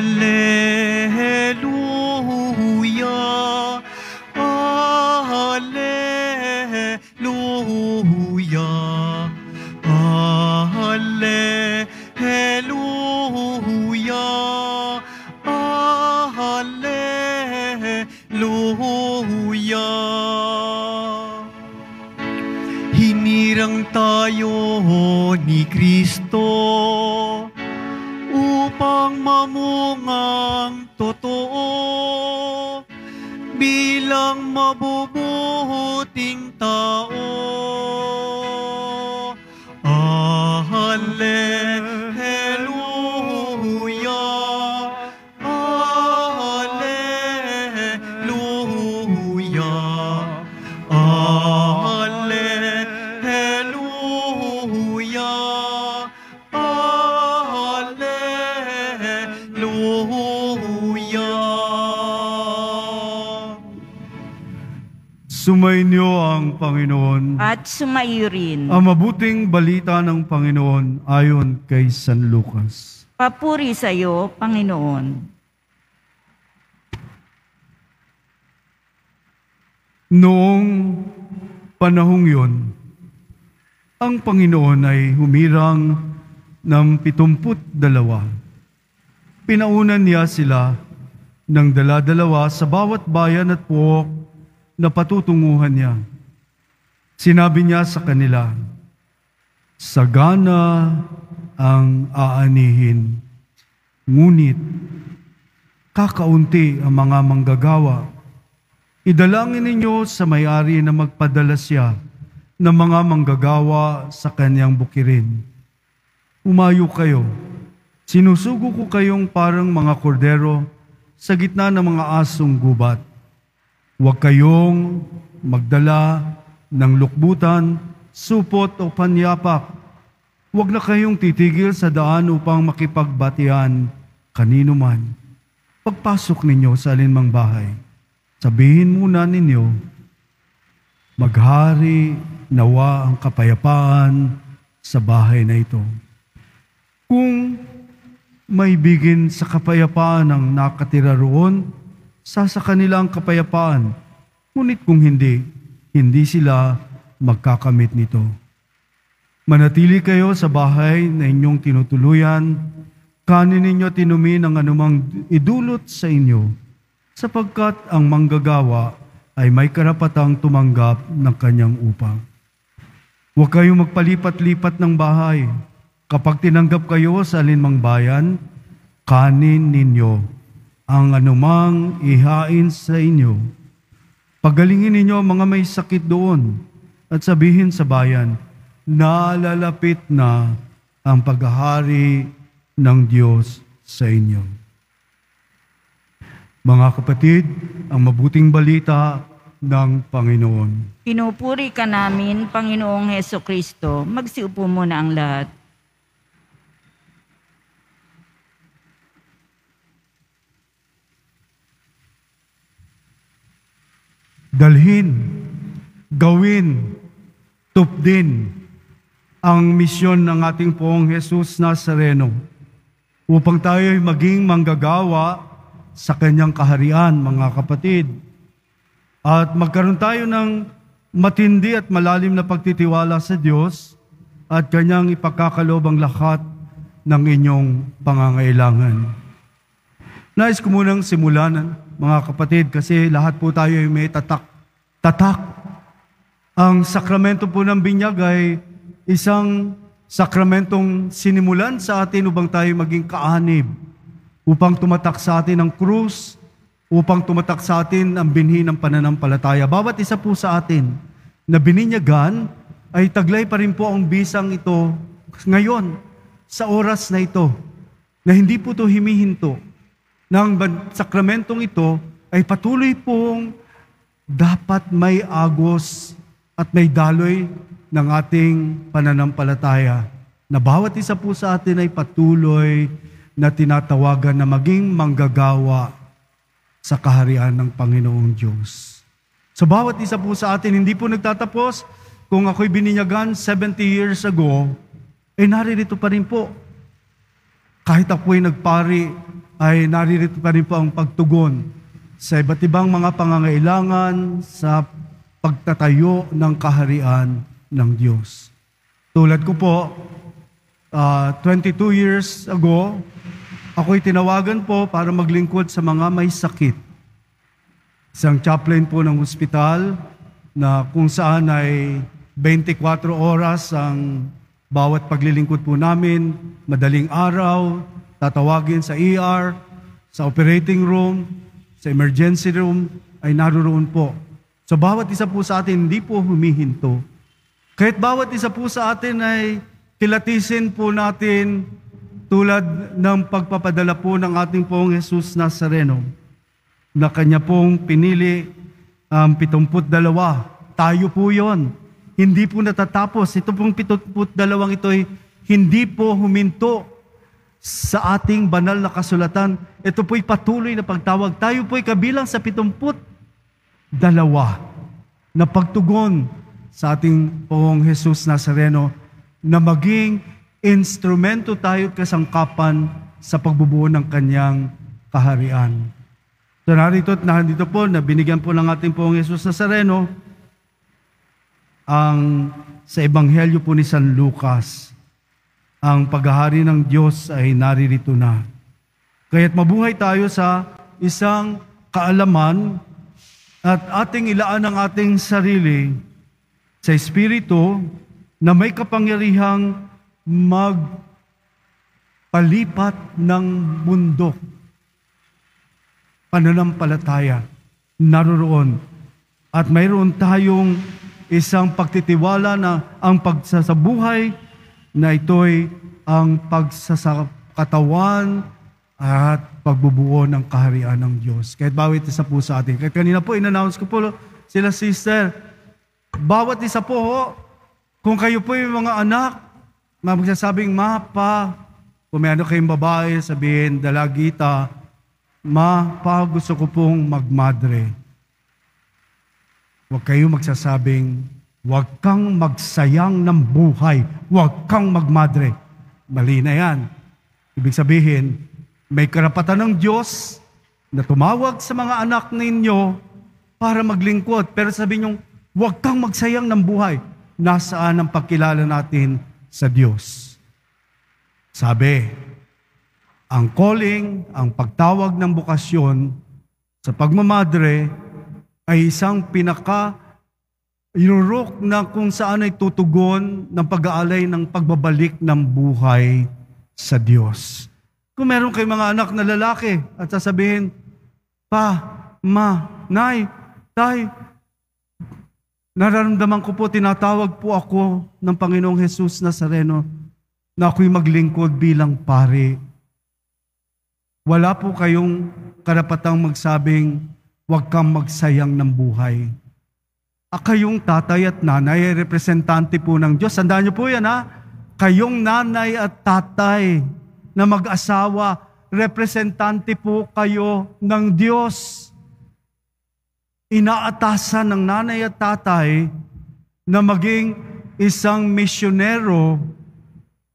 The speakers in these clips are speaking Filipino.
Alleluia, Alleluia, Alleluia, Alleluia. Hinirang tayo ni Kristo upang mamungang totoo bilang mabubuting tao. Alleluia, Alleluia, Alleluia, Alleluia. Sumainyo ang Panginoon. At sumaiyo rin. Ang mabuting balita ng Panginoon ayon kay San Lucas. Papuri sa iyo, Panginoon. Noong panahong yun, ang Panginoon ay humirang ng 72. Pinaunan niya sila ng dala-dalawa sa bawat bayan at puok na patutunguhan niya. Sinabi niya sa kanila, sagana ang aanihin, ngunit kakaunti ang mga manggagawa. Idalangin ninyo sa may-ari na magpadala siya ng mga manggagawa sa kanyang bukirin. Umayo kayo, sinusugo ko kayong parang mga kordero sa gitna ng mga asong gubat. Huwag kayong magdala ng lukbutan, supot o panyapak. Huwag na kayong titigil sa daan upang makipagbatian kanino man. Pagpasok ninyo sa alinmang bahay, sabihin muna ninyo, maghari nawa ang kapayapaan sa bahay na ito. Kung may bigin sa kapayapaan ang nakatira roon, sa kanila ang kapayapaan. Ngunit kung hindi, hindi sila magkakamit nito. Manatili kayo sa bahay na inyong tinutuluyan, kanin ninyo tinumi ng anumang idulot sa inyo, sapagkat ang manggagawa ay may karapatang tumanggap ng kanyang upang. Huwag kayong magpalipat-lipat ng bahay. Kapag tinanggap kayo sa alinmang bayan, kanin ninyo ang anumang ihain sa inyo. Pagalingin ninyo ang mga may sakit doon at sabihin sa bayan, nalalapit na ang paghahari ng Diyos sa inyo. Mga kapatid, ang mabuting balita ng Panginoon. Pinupuri ka namin, Panginoong Hesukristo. Magsiupo muna ang lahat. Dalhin, gawin, tupdin ang misyon ng ating Poong Jesus Nazareno upang tayo'y maging manggagawa sa kanyang kaharian, mga kapatid. At magkaroon tayo ng matindi at malalim na pagtitiwala sa Diyos at kanyang ipagkakaloob ang lahat ng inyong pangangailangan. Nais ko munang simulan, mga kapatid, kasi lahat po tayo ay may tatak. Ang sakramento po ng binyag ay isang sakramentong sinimulan sa atin upang tayo maging kaanib, upang tumatak sa atin ang krus, upang tumatak sa atin ang binhi ng pananampalataya. Bawat isa po sa atin na bininyagan ay taglay pa rin po ang bisang ito ngayon, sa oras na ito, na hindi po ito himihinto. Nang sakramentong ito ay patuloy pong dapat may agos at may daloy ng ating pananampalataya, na bawat isa po sa atin ay patuloy na tinatawagan na maging manggagawa sa kaharian ng Panginoong Diyos. Sa bawat isa po sa atin, hindi po nagtatapos. Kung ako'y bininyagan 70 years ago, eh naririto pa rin po. Kahit ako'y nagpari ay naririto pa rin po ang pagtugon sa iba't ibang mga pangangailangan sa pagtatayo ng kaharian ng Diyos. Tulad ko po, 22 years ago, ako'y tinawagan po para maglingkod sa mga may sakit. Isang chaplain po ng ospital na kung saan ay 24 oras ang bawat paglilingkod po namin, madaling araw, tatawagin sa ER, sa operating room, sa emergency room, ay naroon po. So bawat isa po sa atin hindi po humihinto. Kahit bawat isa po sa atin ay kilatisin po natin tulad ng pagpapadala po ng ating pong Jesus Nazareno na kanya pong pinili ang 72. Tayo po yon. Hindi po natatapos. Ito pong 72 ito ay hindi po huminto sa ating banal na kasulatan. Ito po'y patuloy na pagtawag. Tayo po'y kabilang sa 72 na pagtugon sa ating pong Jesus Nazareno na maging instrumento tayo kasangkapan sa pagbubuo ng kanyang kaharian. So narito po na binigyan po ng ating pong Jesus Nazareno sa Ebanghelyo po ni San Lucas. Ang paghahari ng Diyos ay naririto na. Kaya't mabuhay tayo sa isang kaalaman at ating ilaan ang ating sarili sa Espiritu na may kapangyarihang magpalipat ng mundo. Pananampalataya, naroon. At mayroon tayong isang pagtitiwala na ang pagsasabuhay na ito'y ang pagsasakatawan at pagbubuo ng kaharian ng Diyos. Kahit bawat isa po sa atin. Kahit kanina po, in-announce ko po sila, sister, bawat isa po, kung kayo po yung mga anak, magsasabing, ma, pa, kung may ano kayong babae, sabihin, dalagita, ma, pa, gusto ko pong magmadre. Huwag kayo magsasabing, huwag kang magsayang ng buhay, huwag kang magmadre. Mali na yan. Ibig sabihin, may karapatan ng Diyos na tumawag sa mga anak ninyo para maglingkod. Pero sabihin nyo, huwag kang magsayang ng buhay. Nasaan ang pagkilala natin sa Diyos? Sabi, ang calling, ang pagtawag ng bukasyon sa pagmamadre ay isang irurok na kung saan ay tutugon ng pag-aalay ng pagbabalik ng buhay sa Diyos. Kung meron kayong mga anak na lalaki at sasabihin, pa, ma, nay, tay, nararamdaman ko po, tinatawag po ako ng Panginoong Jesus Nazareno na ako'y maglingkod bilang pari. Wala po kayong karapatang magsabing, huwag kang magsayang ng buhay. Kayong tatay at nanay ay representante po ng Diyos. Tandaan niyo po yan, ha? Kayong nanay at tatay na mag-asawa, representante po kayo ng Diyos. Inaatasan ng nanay at tatay na maging isang misyonero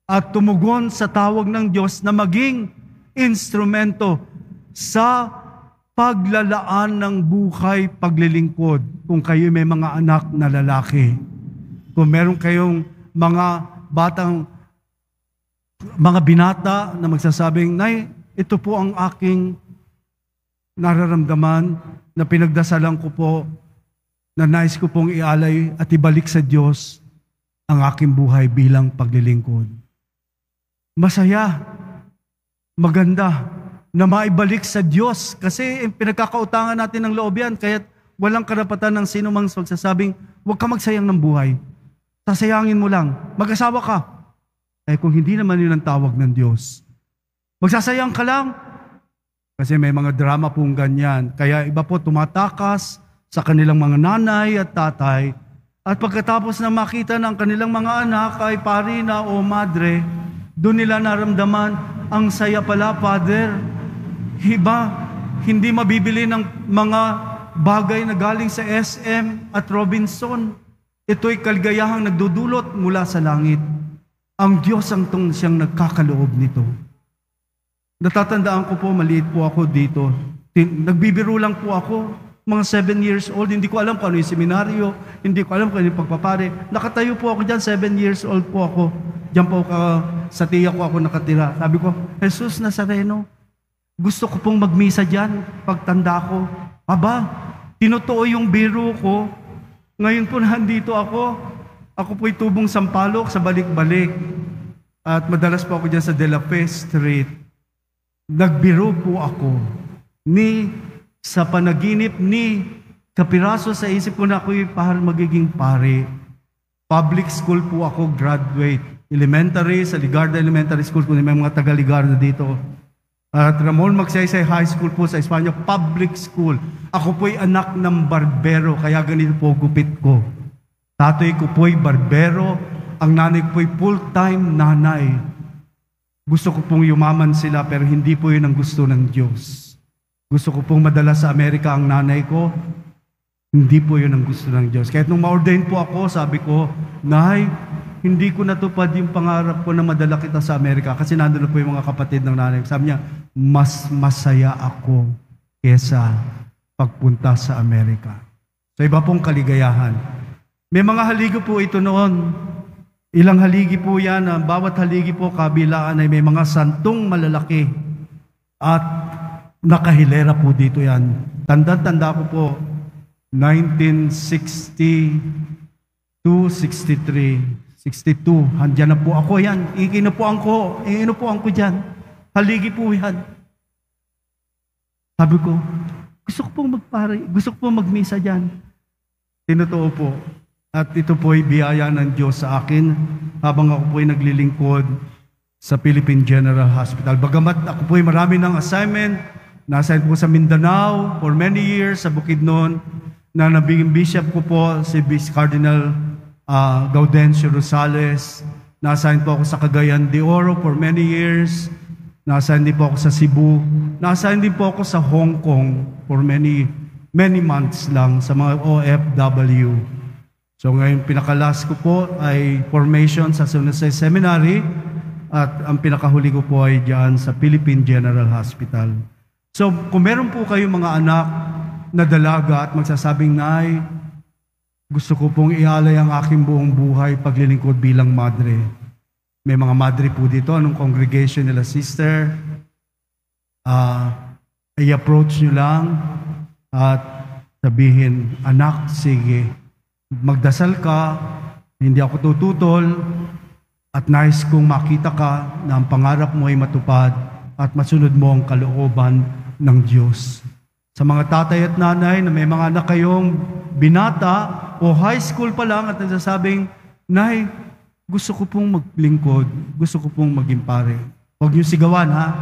at tumugon sa tawag ng Diyos na maging instrumento sa paglalaan ng buhay paglilingkod. Kung kayo may mga anak na lalaki, kung meron kayong mga binata na magsasabing, nay, ito po ang aking nararamdaman na pinagdasalan ko po na nais ko pong ialay at ibalik sa Diyos ang aking buhay bilang paglilingkod. Masaya, maganda na maibalik sa Diyos kasi pinagkakautangan natin ng loob yan, kaya walang karapatan ng sino mang magsasabing, huwag ka magsayang ng buhay. Sasayangin mo lang. Mag-asawa ka. Kung hindi naman yun ang tawag ng Diyos. Magsasayang ka lang. Kasi may mga drama pong ganyan. Kaya iba po tumatakas sa kanilang mga nanay at tatay. At pagkatapos na makita ng kanilang mga anak ay pari na o madre, doon nila naramdaman, ang saya pala, Father. Iba, hindi mabibili ng mga bagay na galing sa SM at Robinson. Ito'y kaligayahang nagdudulot mula sa langit. Ang Diyos ang siyang nagkakaloob nito. Natatandaan ko po, maliit po ako dito. Nagbibiro lang po ako. Mga 7 years old, hindi ko alam kung ano yung seminaryo, hindi ko alam kung ano yung pagpapare. Nakatayo po ako dyan, 7 years old po ako. Diyan po sa tiya ko ako nakatira. Sabi ko, Jesus Nazareno, gusto ko pong magmisa dyan pagtanda ko. Aba, tinutuo yung biro ko. Ngayon po nandito ako. Ako po'y tubong sampalok sa balik-balik. At madalas po ako dyan sa De La Fe Street. Nagbiro po ako sa panaginip ni kapiraso sa isip ko na ako'y magiging pare. Public school po ako, graduate. Elementary, sa Ligarda Elementary School po, may mga taga-Ligarda dito. At Ramon Magsaysay High School po sa Espanya, public school. Ako po'y anak ng barbero, kaya ganito po gupit ko. Tatay ko po'y barbero, ang nanay ko po'y full-time nanay. Gusto ko pong yumaman sila, pero hindi po yun ang gusto ng Diyos. Gusto ko pong madala sa Amerika ang nanay ko, hindi po yun ang gusto ng Diyos. Kahit nung ma-ordain po ako, sabi ko, Nay, hindi ko natupad yung pangarap ko na madala kita sa Amerika kasi nandun na po yung mga kapatid ng nanay. Sabi niya, mas masaya ako kesa pagpunta sa Amerika. So iba pong kaligayahan. May mga haligi po ito noon. Ilang haligi po yan. Bawat haligi po kabilaan ay may mga santong malalaki. At nakahilera po dito yan. Tanda-tanda ko po, 1962, 63, 62. Handyan na po ako yan. Iinupuan ko dyan. Haligi po yan. Sabi ko, gusto ko pong magpare, gusto ko pong magmisa dyan. Tinutuo po. At ito po ay biyaya ng Diyos sa akin habang ako po ay naglilingkod sa Philippine General Hospital. Bagamat ako po ay marami ng assignment, nasa po sa Mindanao for many years, sa Bukidnon, na nabiging bishop ko po si Vice Cardinal Gaudencio Rosales. Nasa po ako sa Cagayan de Oro for many years. Nasa din po ako sa Cebu. Nasa din po ako sa Hong Kong for many months lang sa mga OFW. So ngayon, pinakalas ko po ay formation sa San Jose Seminary at ang pinakahuli ko po ay diyan sa Philippine General Hospital. So kung meron po kayong mga anak na dalaga at magsasabing, Nay, gusto ko pong ialay ang aking buong buhay paglilingkod bilang madre. May mga madre po dito, anong congregation nila, sister, i-approach nyo lang at sabihin, anak, sige, magdasal ka, hindi ako tututol, at nais kong makita ka na ang pangarap mo ay matupad at masunod mo ang kalooban ng Diyos. Sa mga tatay at nanay na may mga anak kayong binata o high school pa lang at nagsasabing, Nay, gusto ko pong maglingkod, gusto ko pong maging pare. Huwag niyong sigawan, ha?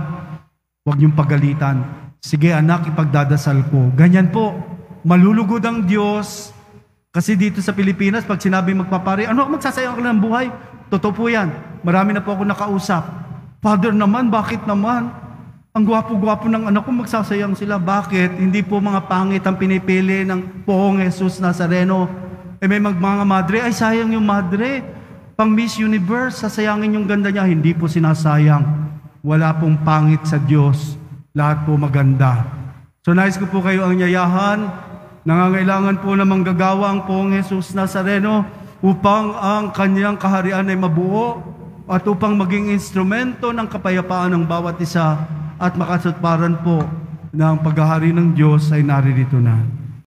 Huwag niyong pagalitan. Sige anak, ipagdadasal ko. Ganyan po, malulugod ang Diyos. Kasi dito sa Pilipinas, pag sinabi magpapare, ano, magsasayang ka ng buhay? Totoo po yan. Marami na po ako nakausap. Father naman, bakit naman? Ang gwapo-gwapo ng anak ko, magsasayang sila. Bakit? Hindi po mga pangit ang pinipili ng Poong Jesus Nazareno. May mga madre, ay sayang yung madre. Pang Miss Universe, sasayangin yung ganda niya. Hindi po sinasayang. Wala pong pangit sa Diyos. Lahat po maganda. So nais ko po kayo ang yayahan. Nangangailangan po na manggagawa ang Poong Jesus Nazareno upang ang kanyang kaharian ay mabuo at upang maging instrumento ng kapayapaan ng bawat isa at makasutparan po na ang paghahari ng Diyos ay naririto na.